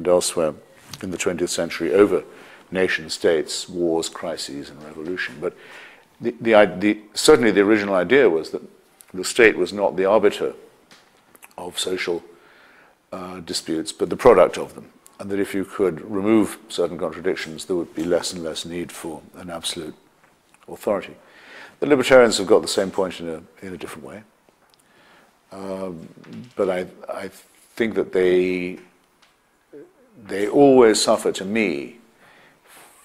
and elsewhere in the 20th century over nation states, wars, crises, and revolution. But certainly the original idea was that the state was not the arbiter of social disputes, but the product of them, and that if you could remove certain contradictions, there would be less and less need for an absolute authority. The libertarians have got the same point in a different way, but I think that they always suffer, to me,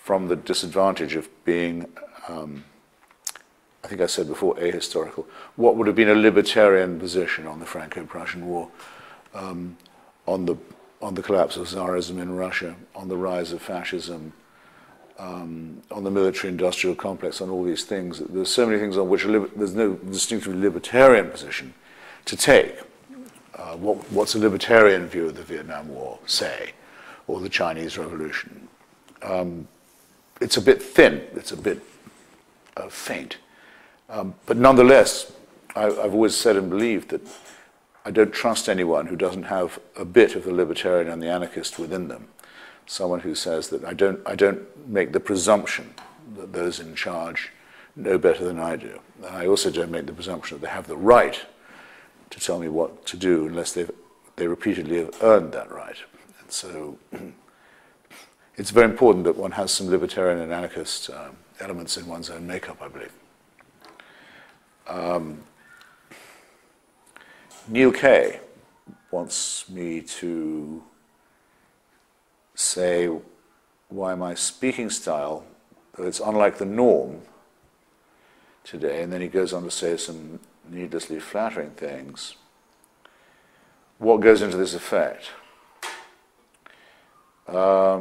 from the disadvantage of being, I think I said before, ahistorical. What would have been a libertarian position on the Franco-Prussian War, on the collapse of Tsarism in Russia, on the rise of fascism, on the military-industrial complex, on all these things. There's so many things on which there's no distinctively libertarian position to take. What's a libertarian view of the Vietnam War, say, or the Chinese Revolution? It's a bit thin, it's a bit faint. But nonetheless, I've always said and believed that I don't trust anyone who doesn't have a bit of the libertarian and the anarchist within them. Someone who says that I don't make the presumption that those in charge know better than I do. And I also don't make the presumption that they have the right to tell me what to do unless they repeatedly have earned that right. And so it's very important that one has some libertarian and anarchist elements in one's own makeup, I believe. Neil Kay wants me to say why my speaking style, though it's unlike the norm today, and then he goes on to say some needlessly flattering things. What goes into this effect? Are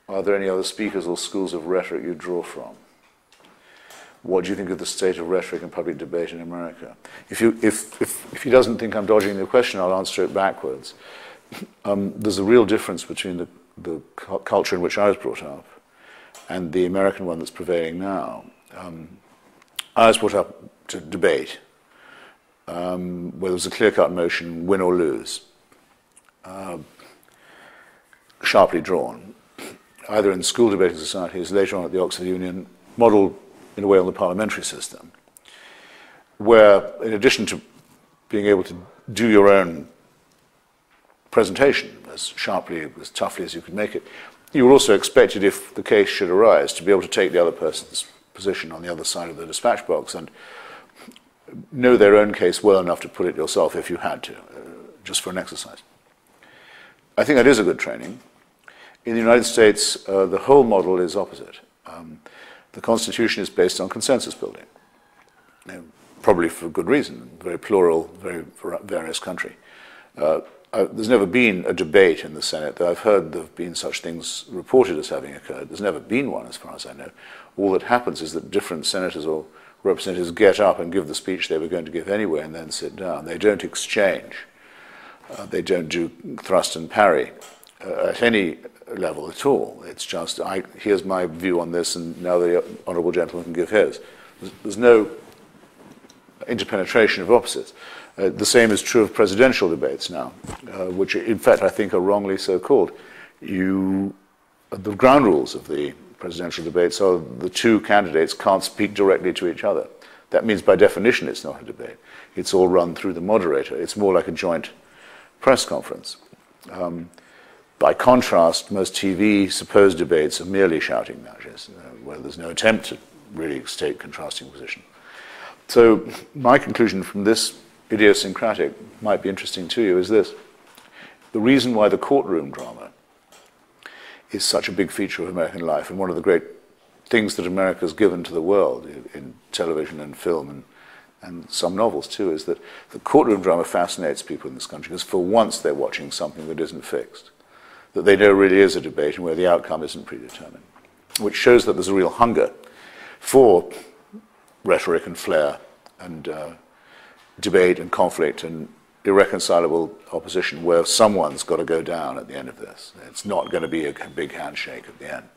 there any other speakers or schools of rhetoric you draw from? What do you think of the state of rhetoric and public debate in America? If he doesn't think I'm dodging the question, I'll answer it backwards. There's a real difference between the culture in which I was brought up and the American one that's prevailing now. I was brought up to debate, where there was a clear-cut motion, win or lose, sharply drawn, either in school debating societies, later on at the Oxford Union, modelled in a way on the parliamentary system, where in addition to being able to do your own presentation as sharply, as toughly as you could make it, you were also expected, if the case should arise, to be able to take the other person's position on the other side of the dispatch box and know their own case well enough to put it yourself if you had to, just for an exercise. I think that is a good training. In the United States, the whole model is opposite. The Constitution is based on consensus building, probably for good reason, very plural, very various country. There's never been a debate in the Senate, though I've heard there have been such things reported as having occurred. There's never been one, as far as I know. All that happens is that different senators or representatives get up and give the speech they were going to give anyway and then sit down. They don't exchange. They don't do thrust and parry at any level at all. It's just, here's my view on this, and now the honourable gentleman can give his. There's no interpenetration of opposites. The same is true of presidential debates now, which in fact I think are wrongly so called. The ground rules of the presidential debates are the two candidates can't speak directly to each other. That means by definition it's not a debate. It's all run through the moderator. It's more like a joint press conference. By contrast, most TV supposed debates are merely shouting matches, where there's no attempt to really state contrasting position. So my conclusion from this idiosyncratic, might be interesting to you, is this. The reason why the courtroom drama is such a big feature of American life, and one of the great things that America's given to the world in television and film and some novels too, is that the courtroom drama fascinates people in this country, because for once they're watching something that isn't fixed, that they know really is a debate and where the outcome isn't predetermined, which shows that there's a real hunger for rhetoric and flair and debate and conflict and irreconcilable opposition, where someone's got to go down at the end of this. It's not going to be a big handshake at the end.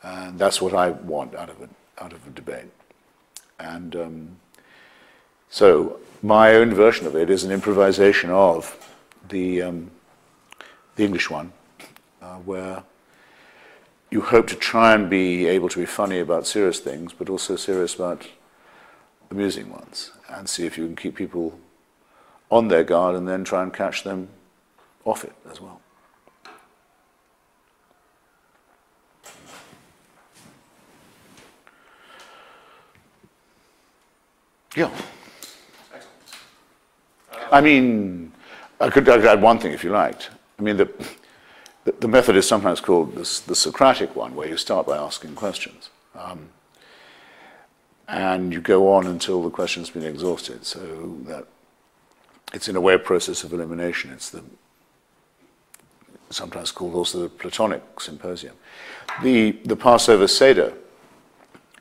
And that's what I want out of a debate. And so my own version of it is an improvisation of the English one, where you hope to try and be able to be funny about serious things, but also serious about amusing ones, and see if you can keep people on their guard and then try and catch them off it as well. Yeah. I mean, I could add one thing if you liked. I mean, the method is sometimes called the Socratic one, where you start by asking questions. And you go on until the question's been exhausted. So that it's in a way a process of elimination. It's sometimes called also the Platonic symposium. The Passover Seder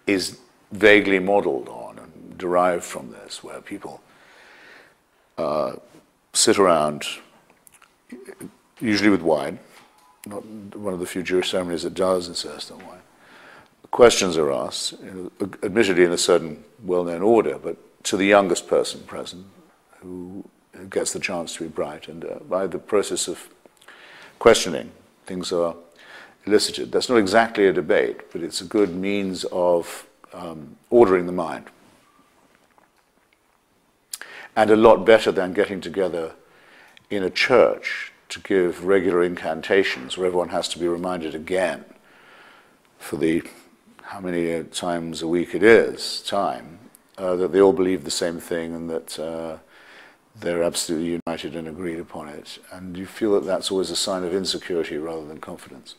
is vaguely modeled on and derived from this, where people sit around, usually with wine, not one of the few Jewish ceremonies that does insist on wine. Questions are asked, admittedly in a certain well-known order, but to the youngest person present, who gets the chance to be bright. And by the process of questioning, things are elicited. That's not exactly a debate, but it's a good means of ordering the mind. And a lot better than getting together in a church to give regular incantations where everyone has to be reminded again for the how many times a week it is, that they all believe the same thing and that they're absolutely united and agreed upon it. And you feel that that's always a sign of insecurity rather than confidence.